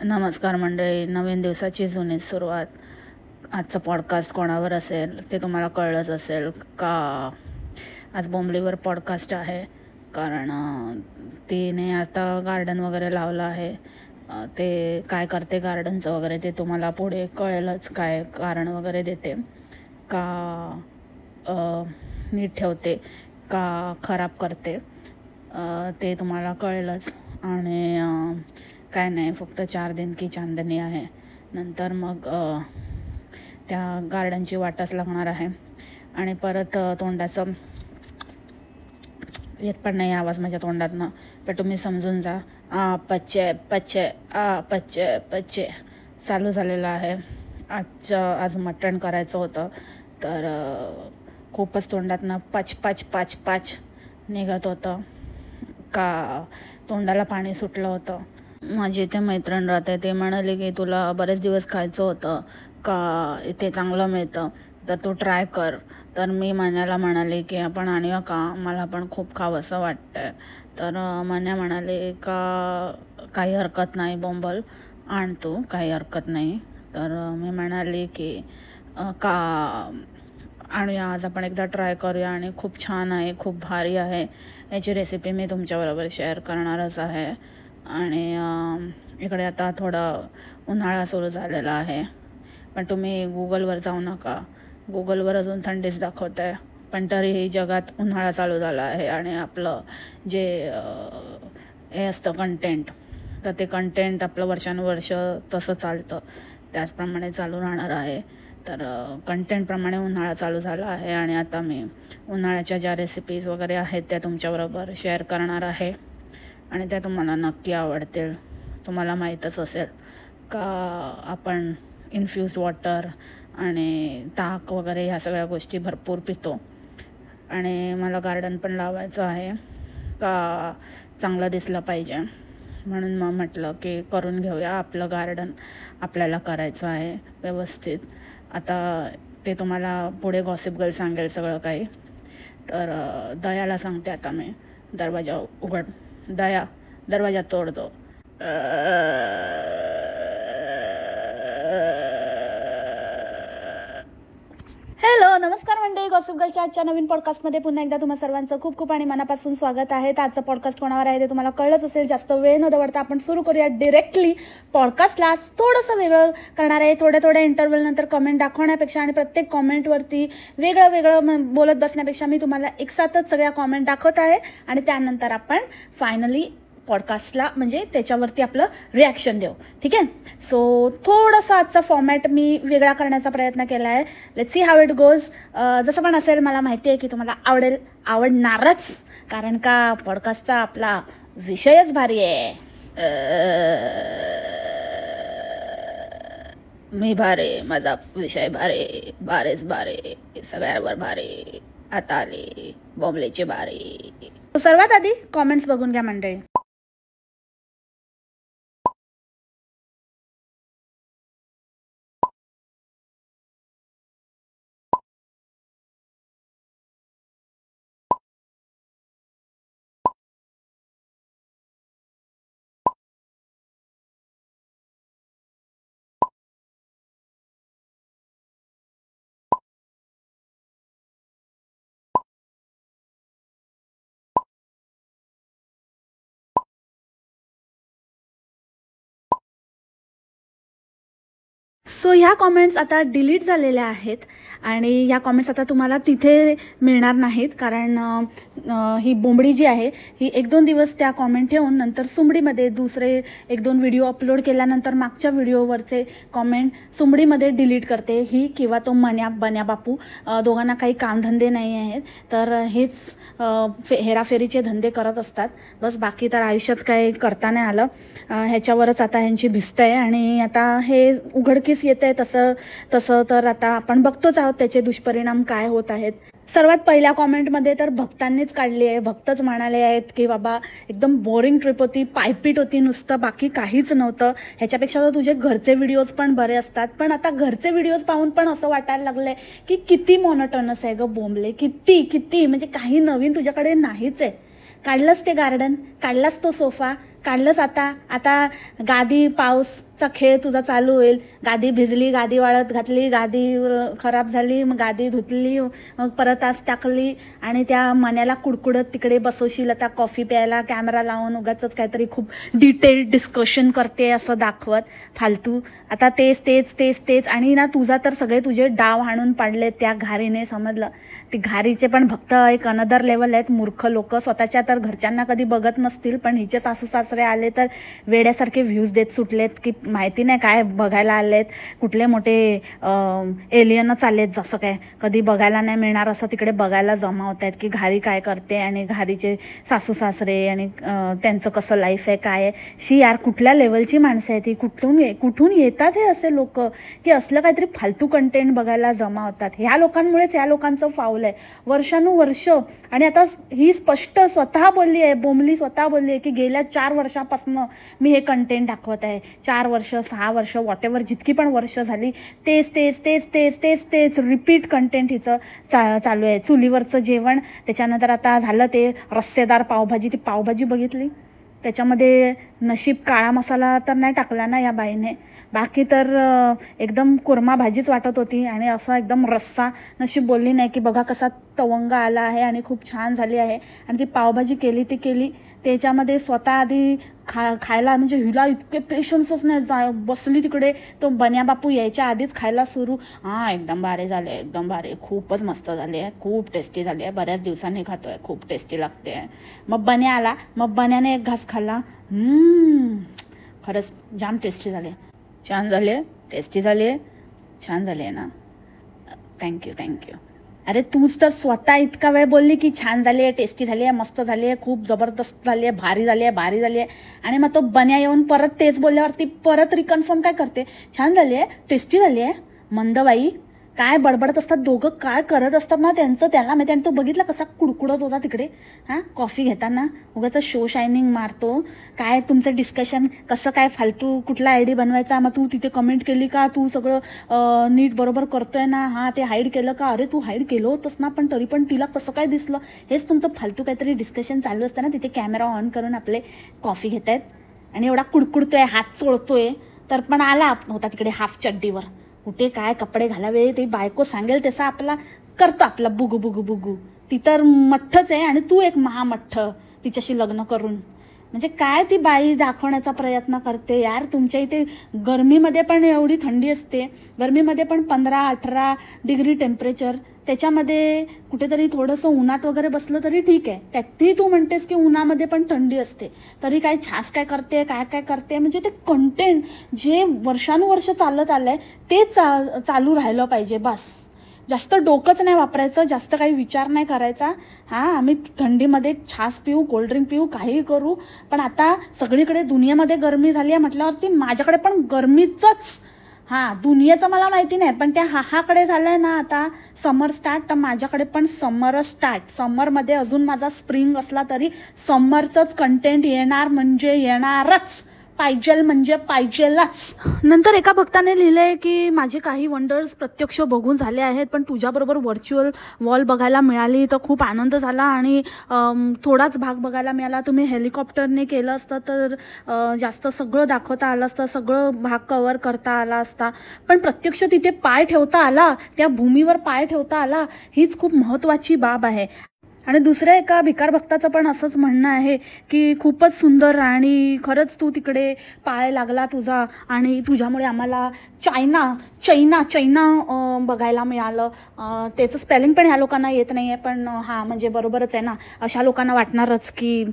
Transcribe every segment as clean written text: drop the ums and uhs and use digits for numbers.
नमस्कार मंडळी, नवीन दिवसाची जुनी सुरुवात. आजचं पॉडकास्ट कोणावर असेल ते तुम्हाला कळलंच असेल का. आज बोंबलीवर पॉडकास्ट आहे, कारण तिने आता गार्डन वगैरे लावलं आहे. ते काय करते गार्डनचं वगैरे ते तुम्हाला पुढे कळेलच. काय कारण वगैरे देते का, नीट ठेवते का खराब करते, ते तुम्हाला कळेलच. आणि काय नाही, फक्त 4 दिन की चांदणी आहे. नंतर मग त्या गार्डनची वाटच लागणार आहे. आणि परत तोंडाचं येत पण नाही आवाज माझ्या तोंडातनं, पण तुम्ही समजून जा. पच्चे पच्चे पच्चे पच्चे चालू झालेलं आहे. आज मटण करायचं होतं, तर खूपच तोंडातनं पाच पाच पाच पाच निघत होतं का तोंडाला पाणी सुटलं होतं. माझी इथे मैत्रीण राहते, ते म्हणाले की तुला बरेच दिवस खायचं होतं का, इथे चांगलं मिळतं तर तू ट्राय कर. तर मी मन्याला म्हणाले की आपण आणूया का, मला पण खूप खावंसं वाटतंय. तर मन्या म्हणाले का काही हरकत नाही बोंबल, आण तू, काही हरकत नाही. तर मी म्हणाले की का आणूया, आज आपण एकदा ट्राय करूया. आणि खूप छान आहे, खूप भारी आहे. याची रेसिपी मी तुमच्याबरोबर शेअर करणारच आहे. आणि इकडे आता थोडा उन्हाळा सुरू झालेला आहे, पण तुम्ही गुगलवर जाऊ नका. गुगलवर अजून थंडीच दाखवत आहे, पण तरीही जगात उन्हाळा चालू झाला आहे. आणि आपलं जे हे असतं कंटेंट, तर ते कंटेंट आपलं वर्षानुवर्ष तसं चालतं, त्याचप्रमाणे चालू राहणार आहे. तर कंटेंटप्रमाणे उन्हाळा चालू झाला आहे. आणि आता मी उन्हाळ्याच्या ज्या रेसिपीज वगैरे आहेत त्या तुमच्याबरोबर शेअर करणार आहे, आणि त्या तुम्हाला नक्की आवडतील. तुम्हाला माहीतच असेल का आपण इन्फ्युज्ड वॉटर आणि ताक वगैरे ह्या सगळ्या गोष्टी भरपूर पितो. आणि मला गार्डन पण लावायचं आहे का, चांगलं दिसलं पाहिजे, म्हणून मग म्हटलं की करून घेऊया. आपलं गार्डन आपल्याला करायचं आहे व्यवस्थित. आता ते तुम्हाला पुढे गॉसिप गर्ल सांगेल सगळं काही. तर दयाला सांगते आता मी, दरवाजा उघड दया, दरवाजा तोड दो. हॅलो, नमस्कार मंडळी, गॉसिप गर्लच्या आजच्या नवीन पॉडकास्टमध्ये पुन्हा एकदा तुम्हा सर्वांचं खूप खूप आणि मनापासून स्वागत आहे. तर आजचं पॉडकास्ट कोणावर आहे ते तुम्हाला कळलंच असेल. जास्त वेळ न दवडता आपण सुरू करूया डिरेक्टली पॉडकास्टला. थोडंसं वेगळं करणार आहे. थोड्या इंटरव्ह्यू नंतर कमेंट दाखवण्यापेक्षा आणि प्रत्येक कॉमेंटवरती वेगळं बोलत बसण्यापेक्षा मी तुम्हाला एकसाथच सगळ्या कॉमेंट दाखवत आहे, आणि त्यानंतर आपण फायनली पॉडकास्टला म्हणजे त्याच्यावरती आपलं रिॲक्शन देऊ. ठीक आहे. सो थोडासा आजचा फॉर्मॅट मी वेगळा करण्याचा प्रयत्न केला आहे. Let's see how it goes. जसं पण असेल, मला माहिती आहे की तुम्हाला आवडणारच, कारण का पॉडकास्टचा आपला विषयच भारी आहे. मी भारे, माझा विषय भारे, भारेच भारे, सगळ्यांवर भारे. आता आले बॉम्बलेचे भारे. सर्वात आधी कॉमेंट्स बघून घ्या मंडळी. सो ह्या कॉमेंट्स आता डिलीट झालेल्या आहेत, आणि ह्या कॉमेंट्स आता तुम्हाला तिथे मिळणार नाहीत, कारण ही बोंबडी जी आहे ही 1-2 दिवस त्या कॉमेंट ठेवून नंतर सुमडीमध्ये दुसरे 1-2 व्हिडिओ अपलोड केल्यानंतर मागच्या व्हिडिओवरचे कॉमेंट सुमडीमध्ये डिलीट करते ही, किंवा तो बन्या बापू. दोघांना काही कामधंदे नाही आहेत, तर हेच हेराफेरीचे धंदे करत असतात बस. बाकी तर आयुष्यात काही करता नाही आलं. ह्याच्यावरच आता ह्यांची भिस्त आहे, आणि आता हे उघडकीस येत आहे तसं तर आता आपण बघतोच आहोत त्याचे दुष्परिणाम काय होत आहेत. सर्वात पहिल्या कॉमेंटमध्ये तर भक्तांनीच काढली आहे. भक्तच म्हणाले आहेत की बाबा एकदम बोरिंग ट्रिप होती, पायपीट होती नुसतं, बाकी काहीच नव्हतं. ह्याच्यापेक्षा तर तुझे घरचे व्हिडिओज पण बरे असतात. पण आता घरचे व्हिडिओज पाहून पण असं वाटायला लागलंय की किती मोनोटोनस आहे ग बोंबले, किती म्हणजे काही नवीन तुझ्याकडे नाहीच आहे. काढलंच ते गार्डन, काढलाच तो सोफा, काढलंच आता आता गादी पाऊसचा खेळ तुझा चालू होईल. गादी भिजली, गादी वाळत घातली, गादी खराब झाली, मग गादी धुतली, मग परत आज टाकली आणि त्या मण्याला कुडकुडत तिकडे बसवशील आता कॉफी प्यायला कॅमेरा लावून उगाच काहीतरी खूप डिटेल्ड डिस्कशन करते असं दाखवत फालतू. आता तेच तेच तेच तेच आणि ना तुझा तर सगळे तुझे डाव हाणून पाडले त्या घारीने, समजलं. ती घारीचे पण भक्त एक अनदर लेवल आहेत. मूर्ख लोक स्वतःच्या तर घरच्यांना कधी बघत नसतील, पण हिचे सासू सासरे आले तर वेड्यासारखे व्ह्यूज देत सुटलेत की माहिती नाही काय बघायला आलेत, कुठले मोठे एलियनच आलेत जसं काय कधी बघायला नाही मिळणार असं तिकडे बघायला जमा होत आहेत की घारी काय करते आणि घारीचे सासू सासरे आणि त्यांचं कसं लाईफ आहे काय आहे. शी यार कुठल्या लेवलची माणसं आहेत ही, कुठून येतात हे असे लोक की असलं काहीतरी फालतू कंटेंट बघायला जमा होतात. ह्या लोकांमुळेच ह्या लोकांचं फाऊल आहे वर्षानुवर्ष. आणि आता ही स्पष्ट स्वतः बोलली आहे, बोमली स्वतः बोलली आहे की गेल्या 4 वर्षापासून मी हे कंटेंट दाखवत आहे. 4 वर्ष 6 वर्ष वॉटेवर जितकी पण वर्ष झाली तेच तेच तेच तेच तेच तेच रिपीट कंटेंट हिचं चालू आहे. चुलीवरचं जेवण, त्याच्यानंतर आता झालं ते रस्सेदार पावभाजी. ती पावभाजी बघितली, त्याच्यामध्ये नशीब काळा मसाला तर नाही टाकला ना या बाईने, बाकी तर एकदम कुर्मा भाजीच वाटत होती. आणि असा एकदम रस्सा, नशीब बोलली नाही की बघा कसा तवंग आला आहे आणि खूप छान झाली आहे. आणि ती पावभाजी केली ती केली, त्याच्यामध्ये स्वतः आधी खायला म्हणजे हिला इतके पेशन्सच नाही, बसली तिकडे तो बन्या बापू यायच्या आधीच खायला सुरू. हां एकदम भारी झाले, एकदम भारी, खूपच मस्त झाली आहे, खूप टेस्टी झाली आहे, बऱ्याच दिवसांनी खातोय, खूप टेस्टी लागते. मग बन्या आला, मग बन्याने एक घास खाल्ला, खरंच जाम टेस्टी झाले, छान झाले, टेस्टी झाली आहे, छान झाली आहे ना, थँक्यू. अरे तूच तर स्वतः इतका वेळ बोलली की छान झाली आहे, टेस्टी झाली आहे, मस्त झाली आहे, खूप जबरदस्त झाली आहे, भारी झाली आहे. आणि मग तो बन्या येऊन परत तेच बोलल्यावरती परत रिकन्फर्म काय करते, छान झाली आहे, टेस्टी झाली आहे. मंदबाई काय बडबडत असतात दोघं, काय करत असतात ना त्यांचं त्याला माहिती. आणि तो बघितला कसा कुडकुडत होता तिकडे कॉफी घेताना, उगाच शो शायनिंग मारतो. काय तुमचं डिस्कशन कसं काय फालतू, कुठला आयडी बनवायचा, मग तू तिथे कमेंट केली का, तू सगळं नीट बरोबर करतोय ना, ते हाईड केलं का, अरे तू हाईड केलं होतंस ना पण तरी पण तिला कसं काय दिसलं, हेच तुमचं फालतू काहीतरी डिस्कशन चालू असतं ना. तिथे कॅमेरा ऑन करून आपले कॉफी घेत आहेत आणि एवढा कुडकुडतोय, हात चोळतोय, तर पण आला होता तिकडे हाफ चड्डीवर. कुठे काय कपडे घालावे ते बायको सांगेल तसा आपला करतो, आपला बुगू. ती तर मठ्ठच आहे आणि तू एक महामठ्ठ तिच्याशी लग्न करून. म्हणजे काय ती बाई दाखवण्याचा प्रयत्न करते यार. तुमच्या इथे गरमीमध्ये पण एवढी थंडी असते, गरमीमध्ये पण 15-18 डिग्री टेम्परेचर, त्याच्यामध्ये कुठेतरी थोडंसं उन्हात वगैरे बसलं तरी ठीक आहे, त्यातही तू म्हणतेस की उन्हामध्ये पण थंडी असते, तरी काय छास काय करते, काय करते. म्हणजे ते कंटेंट जे वर्षानुवर्ष चालत आलंय ते चालू राहिलं पाहिजे बस. जास्त डोकंच नाही वापरायचं, जास्त काही विचार नाही करायचा. आम्ही थंडीमध्ये छास पिऊ, कोल्ड्रिंक पिऊ, काही करू, पण आता सगळीकडे दुनियेमध्ये गरमी झाली आहे म्हटल्यावरती माझ्याकडे पण गरमीचंच. दुनियेचं मला माहिती नाही, पण त्या हाहाकडे झालंय ना आता समर स्टार्ट, तर माझ्याकडे पण समर स्टार्ट. समरमध्ये अजून माझा स्प्रिंग असला तरी समरचंच कंटेंट येणार म्हणजे येणारच, पाहिजेल म्हणजे पाहिजेलच. नंतर एका भक्ताने लिहिलंय की माझे काही वंडर्स प्रत्यक्ष बघून झाले आहेत, पण तुझ्याबरोबर व्हर्च्युअल वॉल बघायला मिळाली तर खूप आनंद झाला आणि थोडाच भाग बघायला मिळाला. तुम्ही हेलिकॉप्टरने केलं असतं तर जास्त सगळं दाखवता आलं असतं, सगळं भाग कव्हर करता आला असता, पण प्रत्यक्ष तिथे पाय ठेवता आला, त्या भूमीवर पाय ठेवता आला, हीच खूप महत्त्वाची बाब आहे. आणि दुसऱ्या एका भिकार भक्ताचं पण असंच म्हणणं आहे की खूपच सुंदर आणि खरंच तू तिकडे पाय लागला तुझा आणि तुझ्यामुळे आम्हाला चैना बघायला मिळालं. त्याचं स्पेलिंग पण ह्या लोकांना येत नाही आहे, पण म्हणजे बरोबरच आहे ना, अशा लोकांना वाटणारच की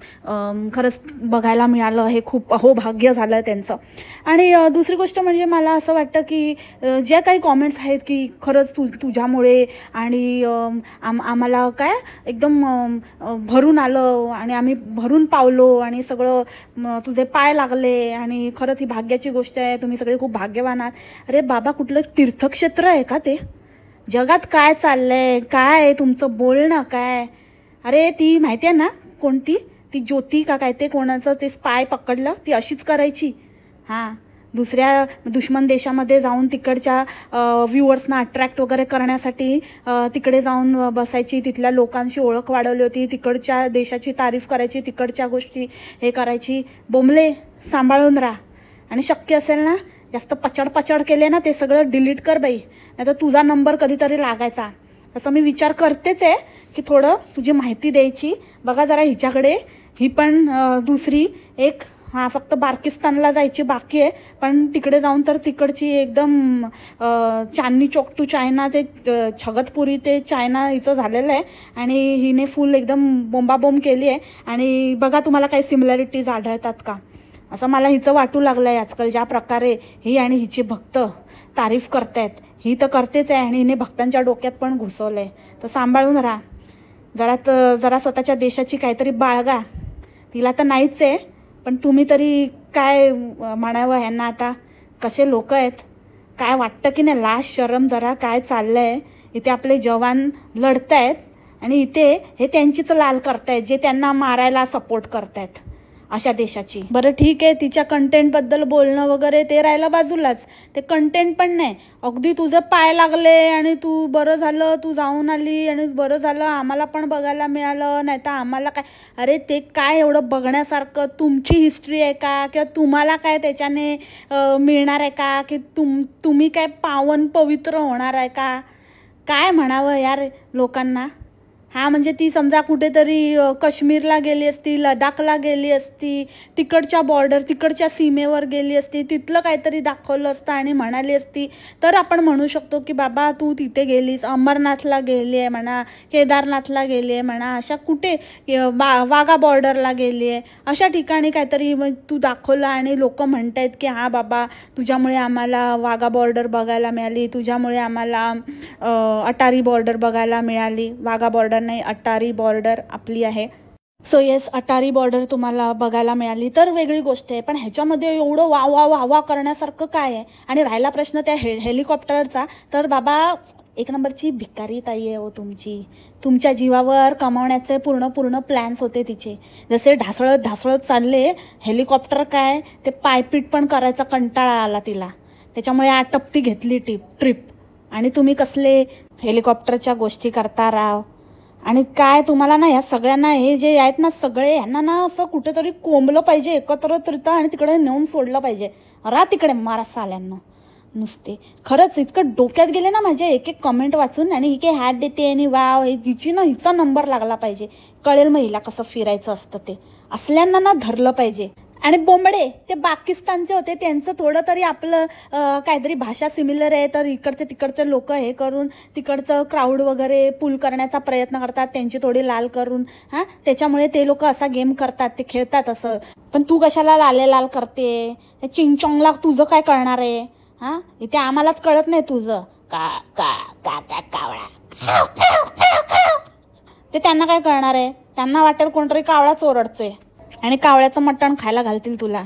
खरंच बघायला मिळालं, हे खूप अहोभाग्य झालं त्यांचं. आणि दुसरी गोष्ट म्हणजे मला असं वाटतं की ज्या काही कॉमेंट्स आहेत की खरंच तुझ्यामुळे आणि आम्हाला काय एकदम भरून आलं आणि आम्ही भरून पावलो आणि सगळं तुझे पाय लागले आणि खरंच ही भाग्याची गोष्ट आहे, तुम्ही सगळे खूप भाग्यवान आहात. अरे बाबा, कुठलं तीर्थक्षेत्र आहे का ते? जगात काय चाललंय, काय तुमचं बोलणं काय? अरे ती माहिती आहे ना कोणती, ती ज्योती का काय ते कोणाचं ते स्पाय पकडलं, ती अशीच करायची. दुसऱ्या दुश्मन देशामध्ये जाऊन तिकडच्या व्ह्युअर्सना अट्रॅक्ट वगैरे करण्यासाठी तिकडे जाऊन बसायची, तिथल्या लोकांशी ओळख वाढवली होती, तिकडच्या देशाची तारीफ करायची, तिकडच्या गोष्टी हे करायची. बोंबले, सांभाळून राहा. आणि शक्य असेल ना जास्त पचड केले ना ते सगळं डिलीट कर बाई, नाही तर तुझा नंबर कधीतरी लागायचा. तसं मी विचार करतेच आहे की थोडं तुझी माहिती द्यायची. बघा जरा हिच्याकडे, ही पण दुसरी एक फक्त पाकिस्तानला जायची बाकी आहे, पण तिकडे जाऊन तर तिकडची एकदम चांदनी चौक टू चायना ते छगतपुरी ते चायना हिचं झालेलं आहे. आणि हिने फुल एकदम बोंबाबोंब केली आहे. आणि बघा तुम्हाला काही सिमिलॅरिटीज आढळतात का, असं मला हिचं वाटू लागलं आहे आजकाल. ज्या प्रकारे ही आणि हिची भक्त तारीफ करतायत, ही तर करतेच आहे आणि हिने भक्तांच्या डोक्यात पण घुसवलं आहे. तर सांभाळून राहा जरा स्वतःच्या देशाची काहीतरी बाळगा. तिला तर नाहीच आहे, पण तुम्ही तरी काय म्हणावं ह्यांना. आता कसे लोक आहेत, काय वाटतं की नाही, लाज शरम जरा काय चाललं आहे. इथे आपले जवान लढतायत आणि इथे हे त्यांचीच लाल करतायत जे त्यांना मारायला सपोर्ट करतायत अशा देशाची. बरं ठीक आहे, तिच्या कंटेंटबद्दल बोलणं वगैरे ते राहिलं बाजूलाच, ते कंटेंट पण नाही. अगदी तुझं पाय लागले आणि तू बरं झालं तू जाऊन आली आणि बरं झालं आम्हाला पण बघायला मिळालं, नाही तर आम्हाला काय. अरे ते काय एवढं बघण्यासारखं, तुमची हिस्ट्री आहे का, किंवा तुम्हाला काय त्याच्याने मिळणार आहे का, की तुम्ही काय पावन पवित्र होणार आहे का, काय म्हणावं यार लोकांना. म्हणजे ती समजा कुठेतरी काश्मीरला गेली असती, लडाखला गेली असती, तिकडच्या बॉर्डर तिकडच्या सीमेवर गेली असती, तिथलं काहीतरी दाखवलं असतं आणि म्हणाली असती तर आपण म्हणू शकतो की बाबा तू तिथे गेलीस, अमरनाथला गेली आहे म्हणा, केदारनाथला गेली आहे म्हणा, अशा कुठे वाघा बॉर्डरला गेली आहे, अशा ठिकाणी काहीतरी तू दाखवलं आणि लोक म्हणतायत की हा बाबा तुझ्यामुळे आम्हाला वाघा बॉर्डर बघायला मिळाली, तुझ्यामुळे आम्हाला अटारी बॉर्डर बघायला मिळाली. वाघा बॉर्डर नाही, अटारी बॉर्डर आपली आहे. सो येस, अटारी बॉर्डर तुम्हाला बघायला मिळाली तर वेगळी गोष्ट आहे, पण ह्याच्यामध्ये एवढं वावा करण्यासारखं काय आहे. आणि राहिला प्रश्न त्या हेलिकॉप्टरचा, तर बाबा एक नंबरची भिकारी ताई आहे हो तुमची. तुमच्या जीवावर कमावण्याचे पूर्ण प्लॅन्स होते तिचे, जसे ढासळत चालले. हेलिकॉप्टर काय ते पायपीट पण करायचा कंटाळा आला तिला, त्याच्यामुळे आटपती घेतली ट्रिप. आणि तुम्ही कसले हेलिकॉप्टरच्या गोष्टी करता राव. आणि काय तुम्हाला ना या सगळ्यांना, हे जे आहेत ना सगळे, यांना ना असं कुठेतरी कोंबलं पाहिजे एकत्रित आणि तिकडे नेऊन सोडलं पाहिजे. तिकडे मारा साल्यांना नुसते. खरंच इतकं डोक्यात गेले ना माझ्या एक कमेंट वाचून. आणि ही काही हॅट देते आणि वाव हिचा नंबर लागला पाहिजे, कळेल मग हिला कसं फिरायचं असतं ते. असल्यांना ना धरलं पाहिजे. आणि बोंबडे ते पाकिस्तानचे होते, त्यांचं थोडं तरी आपलं काहीतरी भाषा सिमिलर आहे, तर इकडचे तिकडचे लोक हे करून तिकडचं क्राऊड वगैरे पुल करण्याचा प्रयत्न करतात, त्यांची थोडी लाल करून. त्याच्यामुळे ते लोक असा गेम करतात, ते खेळतात असं. पण तू कशाला लाल करते, चिंगचॉंगला तुझं काय कळणार आहे. इथे आम्हालाच कळत नाही तुझं का कावळा, ते त्यांना काय कळणार आहे. त्यांना वाटेल कोणतरी कावळाच ओरडतोय आणि कावळ्याचं मटण खायला घालतील तुला.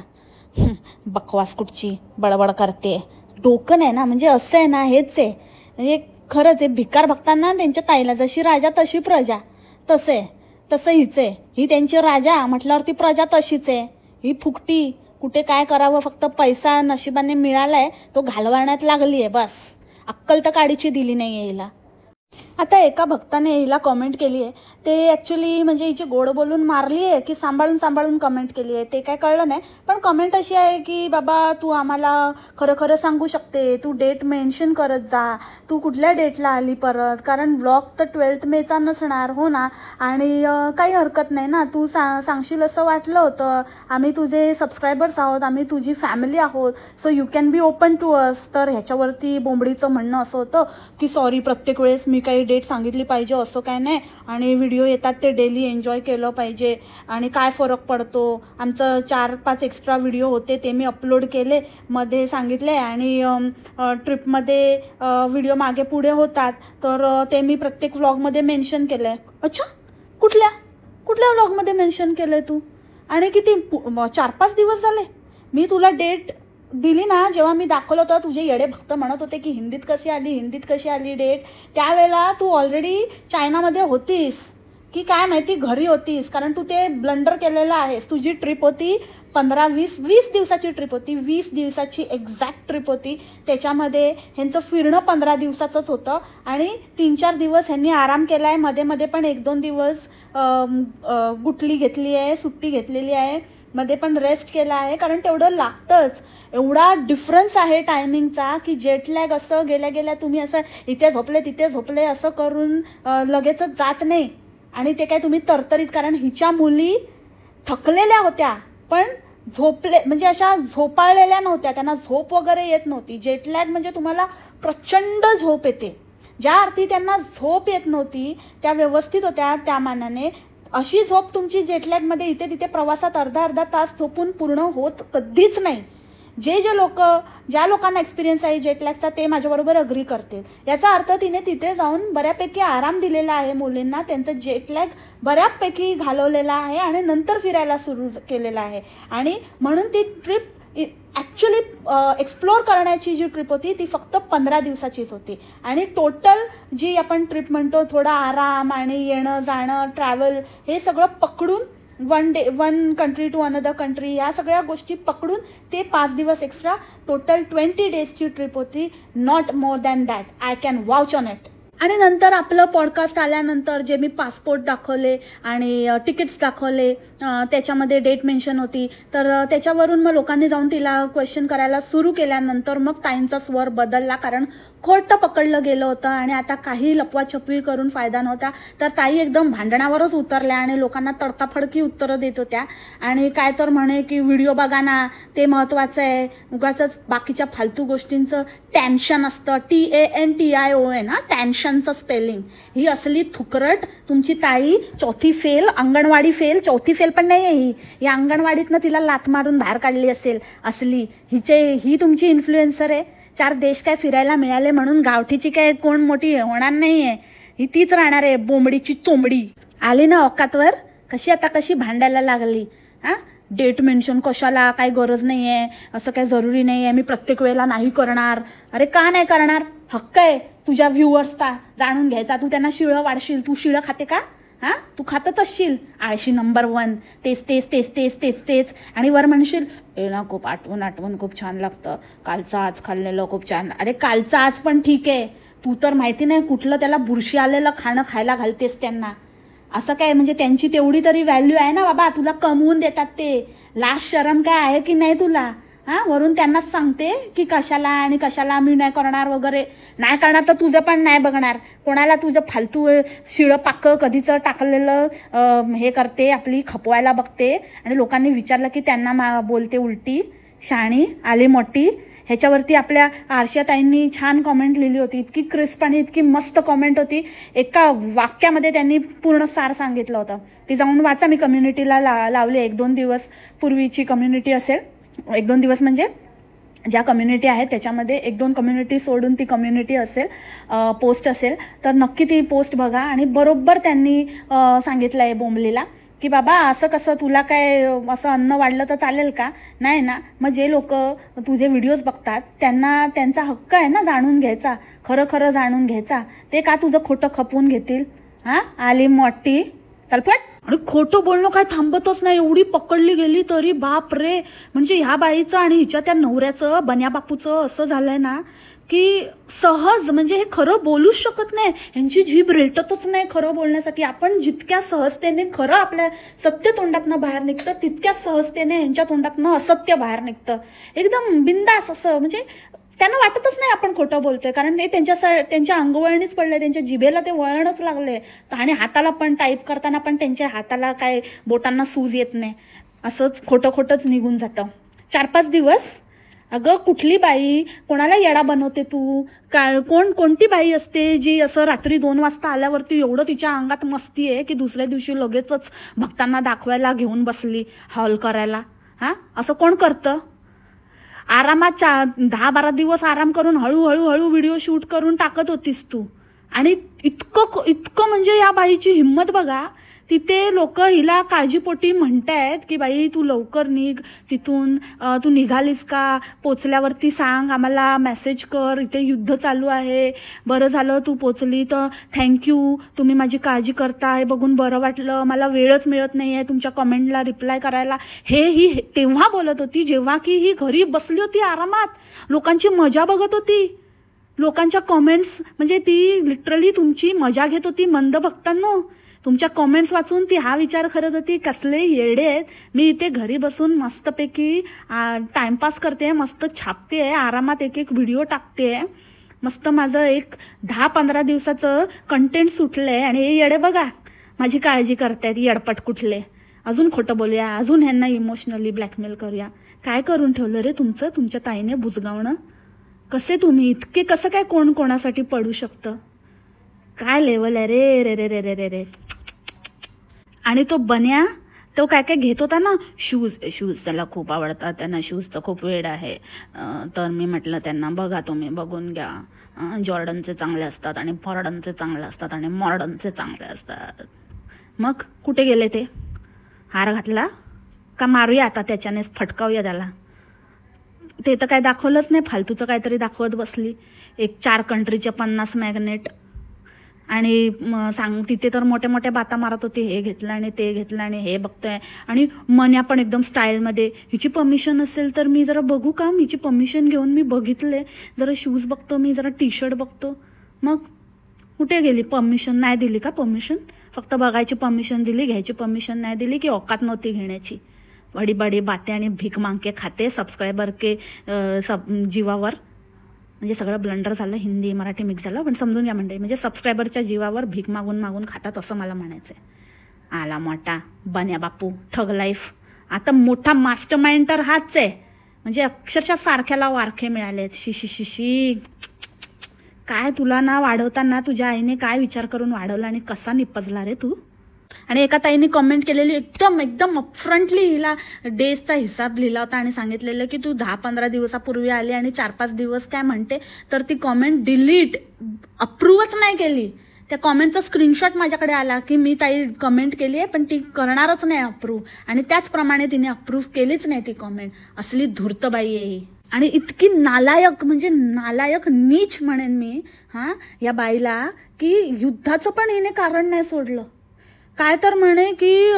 बकवास कुठची बडबड करते, डोकं नाही ना. म्हणजे असं आहे ना, हेच आहे म्हणजे खरंच आहे. भिकार भक्तांना त्यांच्या ताईला जशी राजा तशी प्रजा, तसं हीच आहे. ही त्यांची राजा म्हटल्यावर ती प्रजा तशीच आहे. ही फुकटी कुठे काय करावं, फक्त पैसा नशिबाने मिळालाय तो घालवण्यात लागली आहे बस. अक्कल तर काडीची दिली नाही आहे हिला. आता एका भक्ताने हिला कमेंट केली आहे, ते ॲक्च्युली म्हणजे हिची गोड बोलून मारली आहे की सांभाळून कमेंट केली आहे ते काय कळलं नाही. पण कमेंट अशी आहे की बाबा तू आम्हाला खरं सांगू शकते, तू डेट मेन्शन करत जा, तू कुठल्या डेटला आली परत, कारण ब्लॉग तर 12 मेचा नसणार हो ना. आणि काही हरकत नाही ना, तू सांगशील असं वाटलं होतं. आम्ही तुझे सबस्क्रायबर्स आहोत, आम्ही तुझी फॅमिली आहोत, so you can be open to us. तर ह्याच्यावरती बोंबडीचं म्हणणं असं होतं की सॉरी, प्रत्येक वेळेस मी काही डेट सांगितली पाहिजे असं काय नाही, आणि व्हिडिओ येतात ते डेली एन्जॉय केलं पाहिजे. आणि काय फरक पडतो, आमचं 4-5 एक्स्ट्रा व्हिडिओ होते ते मी अपलोड केले, मध्ये सांगितले. आणि ट्रिपमध्ये व्हिडिओ मागे पुढे होतात तर ते मी प्रत्येक व्लॉगमध्ये मेन्शन केलं आहे. अच्छा, कुठल्या व्लॉगमध्ये मेन्शन केलं आहे तू. आणि किती 4-5 दिवस झाले मी तुला डेट दिली ना, जेव्हा मी दाखवलं होतं. तुझे येडे भक्त म्हणत होते की हिंदीत कशी आली डेट, त्यावेळेला तू ऑलरेडी चायनामध्ये होतीस. की काय माहिती घरी होतीस, कारण तू ते ब्लंडर केलेलं आहेस. तुझी ट्रिप होती 15-20 दिवसाची ट्रिप होती, 20 दिवसाची एक्झॅक्ट ट्रिप होती. त्याच्यामध्ये ह्यांचं फिरणं 15 दिवसाचंच होतं आणि 3-4 दिवस ह्यांनी आराम केला आहे. मध्ये मध्ये पण 1-2 दिवस गुटली घेतली आहे, सुट्टी घेतलेली आहे, मध्ये पण रेस्ट केला आहे, कारण तेवढं लागतंच. एवढा डिफरन्स आहे टायमिंगचा की जेटलॅग असं गेल्या गेल्या तुम्ही असं इथे झोपले तिथे झोपले असं करून लगेचच जात नाही. आणि ते काय तुम्ही तरतरीत, कारण हिच्या मुली थकलेल्या होत्या पण म्हणजे अशा झोपाळलेल्या नव्हत्या, त्यांना झोप वगैरे येत नव्हती. जेटलॅग म्हणजे तुम्हाला प्रचंड झोप येते. ज्या अर्थी त्यांना झोप येत नव्हती त्या व्यवस्थित होत्या त्या मानाने. अशी झोप तुमची जेटलॅगमध्ये इथे तिथे प्रवासात अर्धा तास झोपून पूर्ण होत कधीच नाही. ज्या लोकांना एक्सपिरियन्स आहे जेटलॅगचा ते माझ्याबरोबर अग्री करतील. याचा अर्थ तिने तिथे जाऊन बऱ्यापैकी आराम दिलेला आहे मुलींना, त्यांचं जेटलॅग बऱ्यापैकी घालवलेला आहे आणि नंतर फिरायला सुरू केलेलं आहे. आणि म्हणून ती ट्रिप ॲक्च्युली एक्सप्लोर करण्याची जी ट्रिप होती ती फक्त 15 दिवसाचीच होती. आणि टोटल जी आपण ट्रिप म्हणतो थोडा आराम आणि येणं जाणं ट्रॅव्हल हे सगळं पकडून one country to another country या सगळ्या गोष्टी पकडून ते 5 दिवस एक्स्ट्रा टोटल 20 डेजची ट्रिप होती. Not more than that. I can vouch on it. आणि नंतर आपलं पॉडकास्ट आल्यानंतर जे मी पासपोर्ट दाखवले आणि तिकीट्स दाखवले त्याच्यामध्ये डेट मेन्शन होती, तर त्याच्यावरून मग लोकांनी जाऊन तिला क्वेश्चन करायला सुरू केल्यानंतर मग ताईंचा स्वर बदलला, कारण खोटं पकडलं गेलं होतं आणि आता काही लपवाछपवी करून फायदा नव्हता. तर ताई एकदम भांडणावरच उतरल्या आणि लोकांना तडकाफडकी उत्तरं देत होत्या. आणि काय तर म्हणे की व्हिडिओ बघा ना, ते महत्वाचं आहे, उगाचच बाकीच्या फालतू गोष्टींचं टेन्शन असतं. TANTION ना, टेन्शनचं स्पेलिंग. ही असली थुकरट तुमची ताई. चौथी फेल, अंगणवाडी फेल. चौथी फेल पण नाही आहे ही. या अंगणवाडीतनं तिला लाथ मारून बाहेर काढली असेल असली. ही तुमची इन्फ्लुएन्सर आहे. 4 देश काय फिरायला मिळाले म्हणून गावठीची काय कोण मोठी होणार नाहीये. ही तीच राहणार आहे बोंबडीची चोंबडी. आली ना औकातवर, कशी भांडायला लागली. डेट मेन्शन कशाला, काही गरज नाही आहे, असं काही जरुरी नाही आहे, मी प्रत्येक वेळेला नाही करणार. अरे का नाही करणार? हक्क आहे तुझ्या व्ह्युअर्सचा जाणून घ्यायचा. तू त्यांना शिळं वाढशील. तू शिळं खाते का? तू खातच असशील. आळशी नंबर 1. तेच आणि वर म्हणशील ना खूप आठवण खूप छान लागतं, कालचं आज खाल्लेलं खूप छान. अरे कालचं आज पण ठीक आहे, तू तर माहिती नाही कुठलं त्याला बुरशी आलेलं खाणं खायला घालतेस त्यांना. असं काय म्हणजे त्यांची तेवढी तरी व्हॅल्यू आहे ना बाबा, तुला कमवून देतात ते. लाज शरम काय आहे की नाही तुला? वरून त्यांनाच सांगते की कशाला मी नाही करणार वगैरे. नाही तर तुझं पण नाही बघणार. कोणाला तुझं फालतू शिळं पाकं कधीचं टाकलेलं हे करते, आपली खपवायला बघते. आणि लोकांनी विचारलं की त्यांना बोलते उलटी. शाणी आली मोठी. ह्याच्यावरती आपल्या आरशाताईंनी छान कॉमेंट लिहिली होती. इतकी क्रिस्प आणि इतकी मस्त कॉमेंट होती. एका वाक्यामध्ये त्यांनी पूर्ण सार सांगितलं होतं. ती जाऊन वाचा. मी कम्युनिटीला लावली. 1-2 दिवस पूर्वीची कम्युनिटी असेल. 1-2 दिवस म्हणजे ज्या कम्युनिटी आहेत त्याच्यामध्ये 1-2 कम्युनिटी सोडून ती कम्युनिटी असेल, पोस्ट असेल, तर नक्की ती पोस्ट बघा. आणि बरोबर त्यांनी सांगितलं आहे बोंबलीला की बाबा असं कसं, तुला काय असं अन्न वाढलं तर चालेल का? नाही ना. मग जे लोक तुझे व्हिडिओज बघतात त्यांचा हक्क आहे ना जाणून घ्यायचा, खरं जाणून घ्यायचा. ते का तुझं खोटं खपवून घेतील? आली मोठी चलपट. आणि खोटं बोलणं काय थांबतच नाही. एवढी पकडली गेली तरी बाप रे. म्हणजे ह्या बाईचं आणि हिच्या त्या नवऱ्याचं, बन्या बापूचं असं झालंय ना की सहज म्हणजे हे खरं बोलूच शकत नाही. ह्यांची जीभ रेटतच नाही खरं बोलण्यासाठी. आपण जितक्या सहजतेने खरं आपल्या सत्य तोंडातनं बाहेर निघतं, तितक्या सहजतेने ह्यांच्या तोंडातनं असत्य बाहेर निघतं. एकदम बिंदास असं. म्हणजे त्यांना वाटतच नाही आपण खोटं बोलतोय, कारण ते त्यांच्या अंगवळणीच पडलंय. त्यांच्या जिभेला ते वळणच लागलंय. आणि हाताला पण टाईप करताना पण त्यांच्या हाताला काय बोटांना सूज येत नाही. असंच खोटंच निघून जातं. 4-5 दिवस. अगं कुठली बाई कोणाला येडा बनवते तू? कोणती बाई असते जी असं रात्री 2 वाजता आल्यावरती एवढं तिच्या अंगात मस्ती आहे की दुसऱ्या दिवशी लगेचच भक्तांना दाखवायला घेऊन बसली, हॉल करायला? असं कोण करतं? आरामात 10-12 दिवस आराम करून हळूहळू व्हिडिओ शूट करून टाकत होतीस तू. आणि इतकं म्हणजे या बाईची हिंमत बघा. तिथे लोक हिला काळजीपोटी म्हणतायत की बाई तू लवकर निघ तिथून, तू निघालीस का, पोचल्यावरती सांग, आम्हाला मेसेज कर, इथे युद्ध चालू आहे, बरं झालं तू पोचली तर थँक्यू, तुम्ही माझी काळजी करताय, बघून बरं वाटलं, मला वेळच मिळत नाही आहे तुमच्या कमेंटला रिप्लाय करायला. हे ही तेव्हा बोलत होती जेव्हा की ही घरी बसली होती आरामात, लोकांची मजा बघत होती, लोकांच्या कमेंट्स, म्हणजे ती लिटरली तुमची मजा घेत होती. मंद भक्तांनो, तुमच्या कमेंट्स वाचून ती हा विचार करत होती कसले येडे आहेत, मी इथे घरी बसून मस्तपैकी टाइमपास करते, मस्त छापते, आरामात एक एक व्हिडिओ टाकते, मस्त माझं एक 10-15 दिवसाचं कंटेंट सुटलंय, आणि हे येडे बघा माझी काळजी करतायत, येडपट कुठले. अजून खोटं बोलूया, अजून ह्यांना इमोशनली ब्लॅकमेल करूया. काय करून ठेवलं रे तुमच्या ताईने बुजगावणं. कसे तुम्ही इतके, कसं काय कोण कोणासाठी पडू शकतं, काय लेवल आहे रे रे रे रे रे रे रे. आणि तो बन्या तो काय काय घेत होता ना, शूज त्याला खूप आवडतात, त्यांना शूजचं खूप वेड आहे. तर मी म्हटलं त्यांना बघा तुम्ही बघून घ्या, जॉर्डनचे चांगले असतात आणि फॉर्डनचे चांगले असतात आणि मॉर्डनचे चांगले असतात. मग कुठे गेले ते, हार घातला का, मारूया आता त्याच्यानेच, फटकावूया त्याला. ते तर काय दाखवलंच नाही, फालतूचं काहीतरी दाखवत बसली, एक 4 कंट्रीचे 50 मॅग्नेट, आणि तिथे तर मोठ्या मोठ्या बाता मारत होती, हे घेतलं आणि ते घेतलं आणि हे बघतोय. आणि मन्या पण एकदम स्टाईलमध्ये, हिची परमिशन असेल तर मी जरा बघू का, हिची परमिशन घेऊन मी बघितले, जरा शूज बघतो मी, जरा टी शर्ट बघतो. मग कुठे गेली, परमिशन नाही दिली का, परमिशन फक्त बघायची परमिशन दिली, घ्यायची परमिशन नाही दिली, की औकात नव्हती घेण्याची. बडी बडी बाते आणि भीक मागके खाते सबस्क्रायबर के जीवावर. म्हणजे सगळं ब्लंडर झालं, हिंदी मराठी मिक्स झालं, पण समजून घ्या मंडळी, म्हणजे सबस्क्रायबरच्या जीवावर भीक मागून मागून खातात असं मला म्हणायचंय. आला मोठा बन्या बापू, ठग लाईफ. आता मोठा मास्टर माइंड तर हाच आहे, म्हणजे अक्षरशः सारख्याला वारखे मिळाले. शी काय तुला ना वाढवताना तुझ्या आईने काय विचार करून वाढवला आणि कसा निपजला रे तू. आणि एका ताईने कमेंट केलेली, एकदम अपफ्रंटली हिला डेजचा हिसाब लिहिला होता आणि सांगितलेलं की तू 10-15 दिवसापूर्वी आली आणि 4-5 दिवस काय म्हणते, तर ती कमेंट डिलीट, अप्रूव्हच नाही केली. त्या कमेंटचा स्क्रीनशॉट माझ्याकडे आला की मी ताई कमेंट केली आहे पण ती करणारच नाही अप्रूव्ह, आणि त्याचप्रमाणे तिने अप्रूव्ह केलीच नाही ती कमेंट. असली धूर्त बाई आहे ही, आणि इतकी नालायक, म्हणजे नालायक नीच म्हणेन मी या बाईला, की युद्धाचं पण हिने कारण नाही सोडलं. काय तर म्हणे की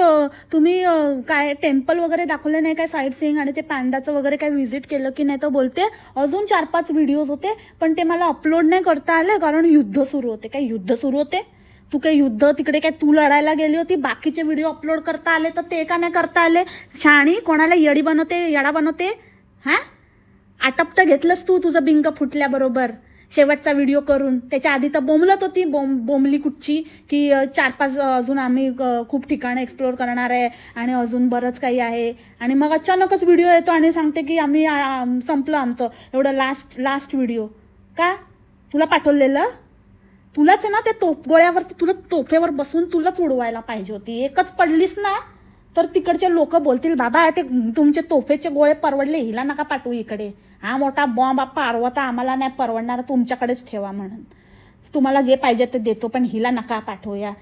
तुम्ही काय टेम्पल वगैरे दाखवले नाही काय, साईट सीइंग, आणि ते पॅन्डाचं वगैरे काय व्हिजिट केलं की नाही. तर बोलते अजून 4-5 व्हिडिओज होते पण ते मला अपलोड नाही करता आले कारण युद्ध सुरू होते. काय युद्ध सुरू होते, तू काय युद्ध तिकडे काय तू लढायला गेली होती, बाकीचे व्हिडिओ अपलोड करता आले तर ते का नाही करता आले. शाणी कोणाला येडी बनवते, येडा बनवते. आटपतं घेतलंस तू तुझं बिंग फुटल्याबरोबर शेवटचा व्हिडिओ करून. त्याच्या आधी तर बोंबलत होती, बोंबली कुठची, की 4-5 अजून आम्ही खूप ठिकाणं एक्सप्लोर करणार आहे आणि अजून बरंच काही आहे. आणि मग अचानकच व्हिडिओ येतो आणि सांगते की आम्ही संपलं आमचं एवढं लास्ट व्हिडिओ. का तुला पाठवलेलं, तुलाच आहे ना त्या गोळ्यावरती, तुला तोफेवर बसून तुलाच उडवायला पाहिजे होती. एकच पडलीस ना तर तिकडचे लोक बोलतील बाबा ते तुमचे तोफेचे गोळे परवडले, हिला नका पाठवू इकडे, हा मोठा बॉम्ब पार्वता आम्हाला नाही परवडणार, तुमच्याकडेच ठेवा म्हणून. तुम्हाला जे पाहिजे ते देतो पण हिला नका पाठवूया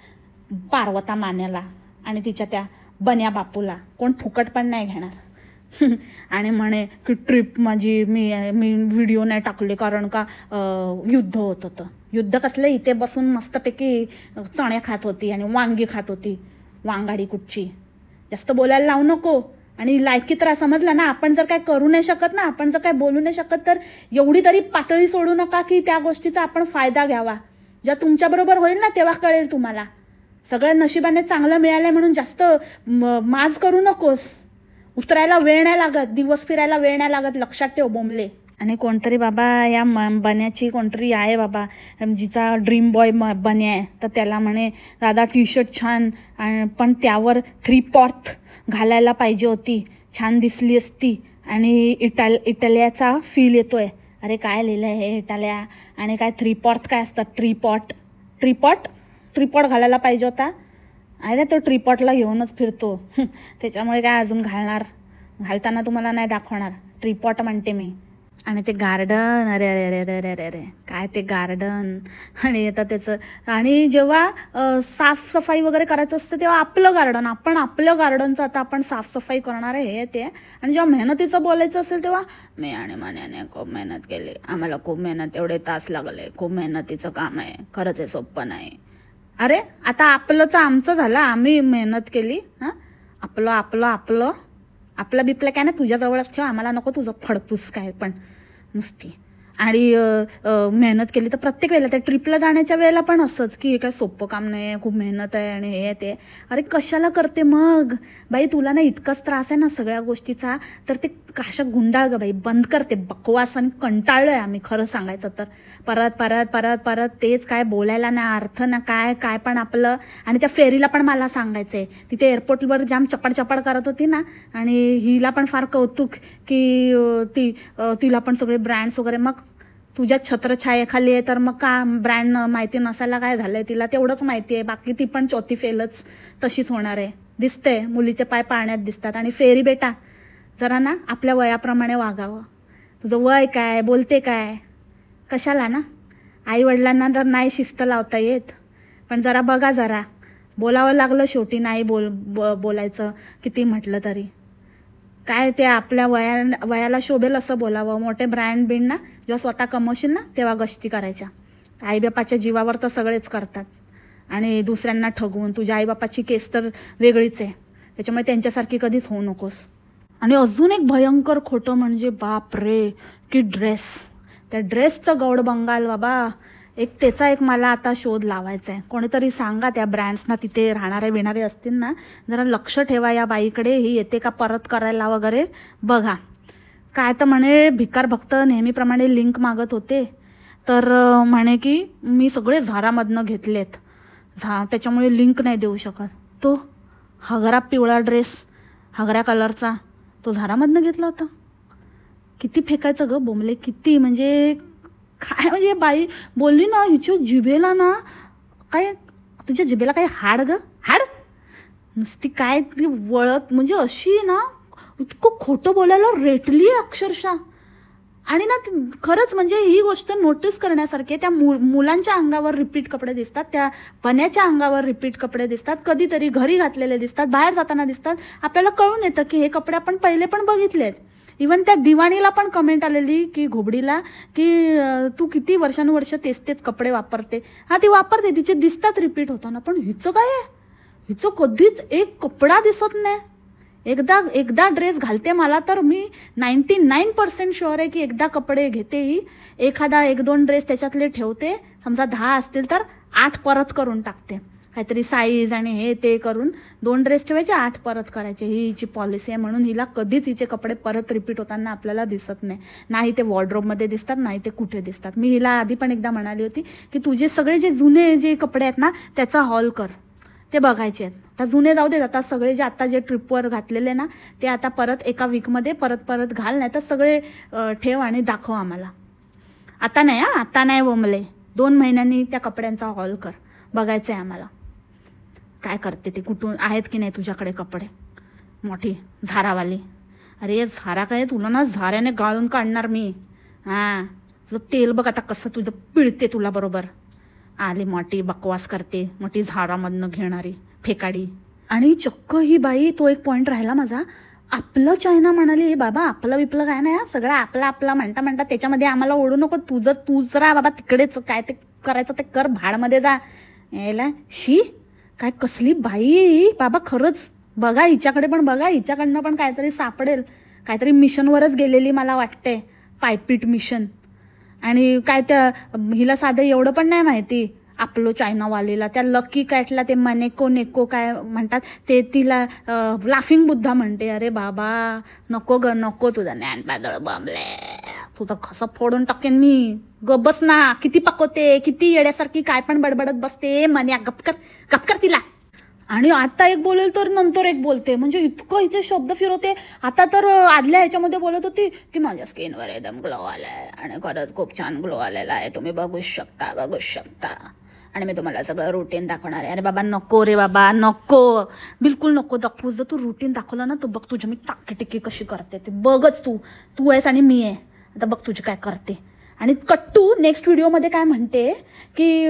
पार्वता मान्याला आणि तिच्या त्या बन्या बापूला. कोण फुकट पण नाही घेणार. आणि म्हणे की ट्रिप माझी मी व्हिडिओ नाही टाकले कारण का युद्ध होत होतं. युद्ध कसलं, इथे बसून मस्तपैकी चणे खात होती आणि वांगी खात होती, वांगाडी कुठची. जास्त बोलायला लावू नको. आणि लायकी तर समजलं ना, आपण जर काय करू नाही शकत ना, आपण जर काय बोलू नाही शकत तर एवढी तरी पातळी सोडू नका की त्या गोष्टीचा आपण फायदा घ्यावा. जेव्हा तुमच्याबरोबर होईल ना तेव्हा कळेल तुम्हाला. सगळं नशिबाने चांगलं मिळालंय म्हणून जास्त माज करू नकोस. उतरायला वेळ नाही लागत, दिवस फिरायला वेळ नाही लागत, लक्षात ठेव बोंबले. आणि कोणतरी बाबा या बन्याची कोणतरी आहे बाबा, जिचा ड्रीम बॉय बन्या आहे, तर त्याला म्हणे दादा टी शर्ट छान, पण त्यावर 3/4 घालायला पाहिजे होती, छान दिसली असती आणि इटालियाचा फील येतोय. अरे काय लिहिलं आहे हे इटालिया, आणि काय 3/4 काय असतात, ट्रीपॉट घालायला पाहिजे होता. अरे तो ट्रीपॉटला घेऊनच फिरतो त्याच्यामुळे काय अजून घालताना तुम्हाला नाही दाखवणार. ट्रीपॉट म्हणते मी. आणि ते गार्डन, अरे अरे अरे अरे अरे अरे अरे, काय ते गार्डन. आणि आता त्याचं, आणि जेव्हा साफसफाई वगैरे करायचं असतं तेव्हा आपलं गार्डन, आपण आपलं गार्डनचं आता आपण साफसफाई करणार आहे हे ते. आणि जेव्हा मेहनतीचं बोलायचं असेल तेव्हा मी आणि मान्याने खूप मेहनत केली, आम्हाला खूप मेहनत, एवढे तास लागले, खूप मेहनतीचं काम आहे, खरंच आहे, सोपं नाही. अरे आता आपलंच आमचं झालं, आम्ही मेहनत केली. हां, आपलं आपलं आपलं आपलं बिपलं काय ना तुझ्याजवळच ठेव, आम्हाला नको तुझं फडतूस काय पण नुसती. आणि मेहनत केली तर प्रत्येक वेळेला त्या ट्रिपला जाण्याच्या वेळेला पण असंच की हे काय सोपं काम नाही, खूप मेहनत आहे आणि हे ते. अरे कशाला करते मग बाई, तुला ना इतकाच त्रास आहे ना सगळ्या गोष्टीचा, तर ते काशा गुंडाळ ग बाई, बंद करते बकवास. आणि कंटाळलोय आम्ही खरं सांगायचं तर. परत परत परत परत तेच, काय बोलायला ना अर्थ ना काय काय पण आपलं. आणि त्या फेरीला पण मला सांगायचंय, तिथे एअरपोर्टवर जाम चपड चपड करत होती ना, आणि हिला पण फार कौतुक की तिला पण सगळे ब्रँड्स वगैरे. मग तुझ्या छत्रछायेखाली आहे तर मग का ब्रँड माहिती नसायला काय झालंय, तिला तेवढंच माहिती आहे, बाकी ती पण चौथी फेलच तशीच होणार आहे. दिसते मुलीचे पाय पाण्यात दिसतात. आणि फेरी बेटा, जरा ना आपल्या वयाप्रमाणे वागावं. तुझं वय काय, बोलते काय, कशाला ना. आई वडिलांना तर नाही शिस्त लावता येत, पण जरा बघा, जरा बोलावं लागलं शेवटी, नाही बोलायचं किती म्हटलं तरी. काय ते आपल्या वयाला शोभेल असं बोलावं. मोठे ब्रँड बिंड ना जेव्हा स्वतः कमवशील ना तेव्हा गष्टी करायच्या. आईबापाच्या जीवावर तर सगळेच करतात, आणि दुसऱ्यांना ठगवून. तुझ्या आईबापाची केस तर वेगळीच आहे, त्याच्यामुळे त्यांच्यासारखी कधीच होऊ नकोस. आणि अजून एक भयंकर खोटं म्हणजे बाप रे, की ड्रेस, त्या ड्रेसचं गौड बंगाल बाबा. त्याचा एक मला आता शोध लावायचा आहे. कोणीतरी सांगा त्या ब्रँड्सना, तिथे राहणारे बिणारे असतील ना, जरा लक्ष ठेवा या बाईकडे, ही येते का परत करायला वगैरे बघा. काय तर म्हणे भिकार भक्त नेहमीप्रमाणे लिंक मागत होते, तर म्हणे की मी सगळे झारामधनं घेतलेत, त्याच्यामुळे लिंक नाही देऊ शकत. तो हगरा पिवळा ड्रेस, हगऱ्या कलरचा, तो झारामधनं घेतला होता. किती फेकायचं ग बोंबले, किती म्हणजे काय. म्हणजे बाई बोलली ना, हिच्या जिभेला ना काय, तुझ्या जिभेला काय हाड ग, हाड नुसती काय ती वळत, म्हणजे अशी ना इतकं खोटं बोलायला रेटली अक्षरशः. आणि ना खरंच म्हणजे ही गोष्ट नोटीस करण्यासारखी. त्या मुलांच्या अंगावर रिपीट कपडे दिसतात, त्या पण्याच्या अंगावर रिपीट कपडे दिसतात, कधीतरी घरी घातलेले दिसतात, बाहेर जाताना दिसतात. आपल्याला कळून येतं की हे कपडे आपण पहिले पण बघितलेत. इवन त्या दिवाणीला पण कमेंट आलेली की घोबडीला, की तू किती वर्षानुवर्ष तेच कपडे वापरते. हा, ती वापरते, तिचे दिसतात रिपीट होताना, पण हिचं काय आहे, हिचं कधीच एक कपडा दिसत नाही. एकदा ड्रेस घालते, मला तर मी 99% शुअर आहे की एकदा कपडे घेते ही, एखादा 1-2 ड्रेस त्याच्यातले ठेवते, समजा 10 असतील तर 8 परत करून टाकते. काहीतरी साईज आणि हे ते करून 2 ड्रेस ठेवायचे, 8 परत करायचे. ही हिची पॉलिसी आहे. म्हणून हिला कधीच हिचे कपडे परत रिपीट होताना आपल्याला दिसत नाही. नाही ते वॉर्डरोबमध्ये दिसतात, नाही ते कुठे दिसतात. मी हिला आधी पण एकदा म्हणाली होती की तुझे सगळे जे जुने जे कपडे आहेत ना त्याचा हॉल कर, ते बघायचे आहेत. आता जुने जाऊ देत, आता सगळे जे आता जे ट्रिपवर घातलेले ना ते आता परत एका वीकमध्ये परत घाल, नाही तर सगळे ठेव आणि दाखव आम्हाला. आता नाही, आता नाही बोंबले, 2 महिन्यांनी त्या कपड्यांचा हॉल कर, बघायचं आहे आम्हाला काय करते ते, कुठून आहेत की नाही तुझ्याकडे कपडे, मोठी झारावाली. अरे झारा काय, तुला ना झाऱ्याने गाळून काढणार मी. हां, तुझं तेल बघ आता कसं तुझं पिळते तुला बरोबर. आली मोठी बकवास करते, मोठी झाडामधनं घेणारी फेकाडी. आणि चक्क ही बाई, तो एक पॉइंट राहिला माझा, आपलं चायना म्हणाली. बाबा आपलं विपलं काय नाही, सगळं आपला आपला म्हणता त्याच्यामध्ये आम्हाला ओढू नको. तूच राहा बाबा तिकडेच, काय ते करायचं ते कर, भाडमध्ये जा. यायला शी, काय कसली बाई बाबा. खरंच बघा हिच्याकडे पण बघा, हिच्याकडनं पण काहीतरी सापडेल. काहीतरी मिशनवरच गेलेली मला वाटते, पायपीट मिशन. आणि काय त्या हिला साधं एवढं पण नाही माहिती आपलं चायनावालीला, त्या लकी कॅटला ते नेको काय म्हणतात ते, तिला लाफिंग बुद्धा म्हणते. अरे बाबा नको ग नको, तुझा ज्ञान पादळ बमले, तुझं कसं फोडून टाकेन मी. बस ना, किती पकवते, किती येड्यासारखी काय पण बडबडत बसते. मन्या गपकर तिला. आणि आता एक बोलेल तर नंतर एक बोलते, म्हणजे इतकं इथे शब्द फिरवते. आता तर आदल्या ह्याच्यामध्ये बोलत होती की माझ्या स्किनवर एकदम ग्लो आलाय आणि खरंच खूप छान ग्लो आलेला आहे, तुम्ही बघू शकता आणि मी तुम्हाला सगळं रुटीन दाखवणार आहे. अरे बाबा नको रे बाबा, नको, बिलकुल नको दाखवू. जर तू रुटीन दाखवलं ना तर बघ तुझ्या मी टाकी कशी करते ते बघच. तू आहेस आणि मी आहे. आता बघ तुझी काय करते. आणि कट्टू नेक्स्ट व्हिडिओमध्ये काय म्हणते की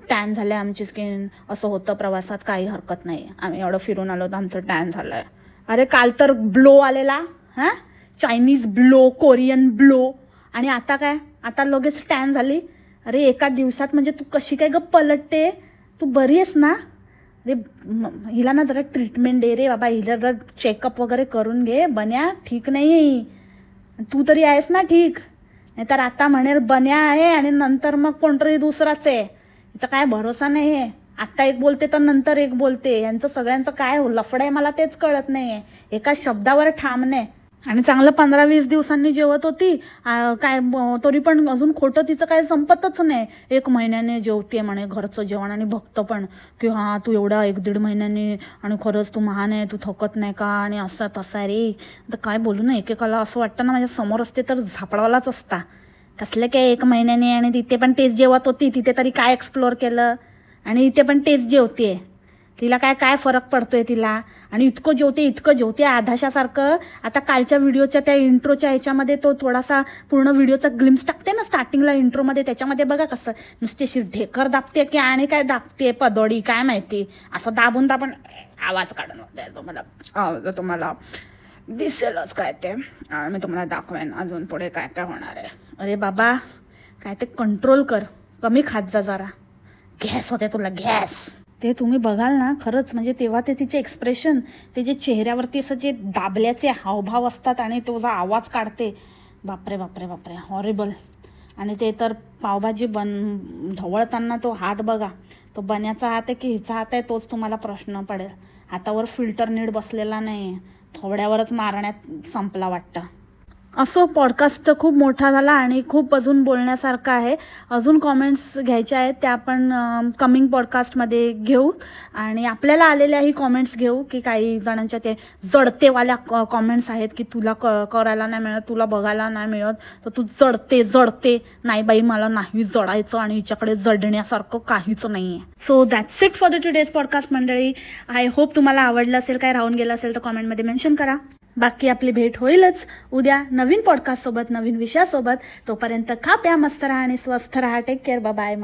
टॅन झालंय आमची स्किन, असं होतं प्रवासात, काही हरकत नाही, आम्ही एवढं फिरून आलो तर आमचं टॅन झालंय. अरे काल तर ब्लो आलेला, हां, चायनीज ब्लो, कोरियन ब्लो, आणि आता काय, आता लगेच टॅन झाली. अरे एका दिवसात म्हणजे तू कशी काय ग पलटते, तू बरी आहेस ना? अरे हिला ना जरा ट्रीटमेंट दे रे बाबा, हिला जरा चेकअप वगैरे करून घे. बन्या ठीक नाही, तू तरी आहेस ना ठीक, नाहीतर आता म्हणेल बन्या आहे आणि नंतर मग कोणतरी दुसराच आहे. हिचा काय भरोसा नाही आहे, आता एक बोलते तर नंतर एक बोलते. यांचं सगळ्यांचं काय लफडं आहे मला तेच कळत नाहीये, एका शब्दावर ठामणे. आणि चांगलं 15-20 दिवसांनी जेवत होती काय, तरी पण अजून खोटं तिचं काय संपतच नाही. 1 महिन्याने जेवते म्हणे घरचं जेवण, आणि भक्त पण की हां तू एवढा 1-1.5 महिन्याने, आणि खरंच तू महान आहे, तू थकत नाही का, आणि असं तसा रे. आता काय बोलू ना, एकेकाला असं वाटतं ना माझ्या समोर असते तर झापडावालाच असता. कसलं काय 1 महिन्याने, आणि तिथे पण तेच जेवत होती, तिथे तरी काय एक्सप्लोर केलं, आणि इथे पण तेच जेवते. तिला काय काय फरक पडतोय तिला, आणि इतकं जेवते आधाशासारखं. आता कालच्या व्हिडिओच्या त्या इंट्रोच्या ह्याच्यामध्ये तो थोडासा पूर्ण व्हिडिओचा ग्लिम्स टाकते ना स्टार्टिंगला इंट्रोमध्ये, त्याच्यामध्ये बघा कसं नुसते ढेकर दाबते की आणि काय दाबते पदोडी काय माहिती, असं दाबून दाबून आवाज काढून होते. तुम्हाला दिसेलच काय ते, मी तुम्हाला दाखवेन अजून पुढे काय काय होणार आहे. अरे बाबा काय ते कंट्रोल कर, कमी खात जा जरा, गॅस होते तुला गॅस. ते तुम्ही बघाल ना खरंच, म्हणजे तेव्हा ते तिचे एक्सप्रेशन, ते जे चेहऱ्यावरती असं जे दाबल्याचे हावभाव असतात आणि तो जो आवाज काढते, बापरे बापरे बापरे हॉरिबल. आणि ते तर पावभाजी ढवळताना तो हात बघा, तो बन्याचा हात आहे की हिचा हात आहे तोच तुम्हाला प्रश्न पडेल. हातावर फिल्टर नीट बसलेला नाही, थोड्यावरच मारण्यात संपला वाटतं. असो, पॉडकास्ट खूप मोठा झाला आणि खूप अजून बोलण्यासारखं आहे. अजून कॉमेंट्स घ्यायच्या आहेत, त्या आपण कमिंग पॉडकास्टमध्ये घेऊ. आणि आपल्याला आलेल्याही कॉमेंट्स घेऊ, की काही जणांच्या ते जडतेवाल्या कॉमेंट्स आहेत की तुला करायला नाही मिळत, तुला बघायला नाही मिळत, तर तू जडते. नाही बाई, मला नाही जडायचं, आणि हिच्याकडे जडण्यासारखं काहीच नाही आहे. So that's it for the today's podcast मंडळी. आय होप तुम्हाला आवडलं असेल. काय राहून गेलं असेल तर कॉमेंटमध्ये मेन्शन करा. बाकी आपली भेट होईलच उद्या नवीन पॉडकास्ट सोबत, नवीन विषयासोबत. तोपर्यंत खा प्या मस्त राहा आणि स्वस्थ राहा. Take care, bye bye.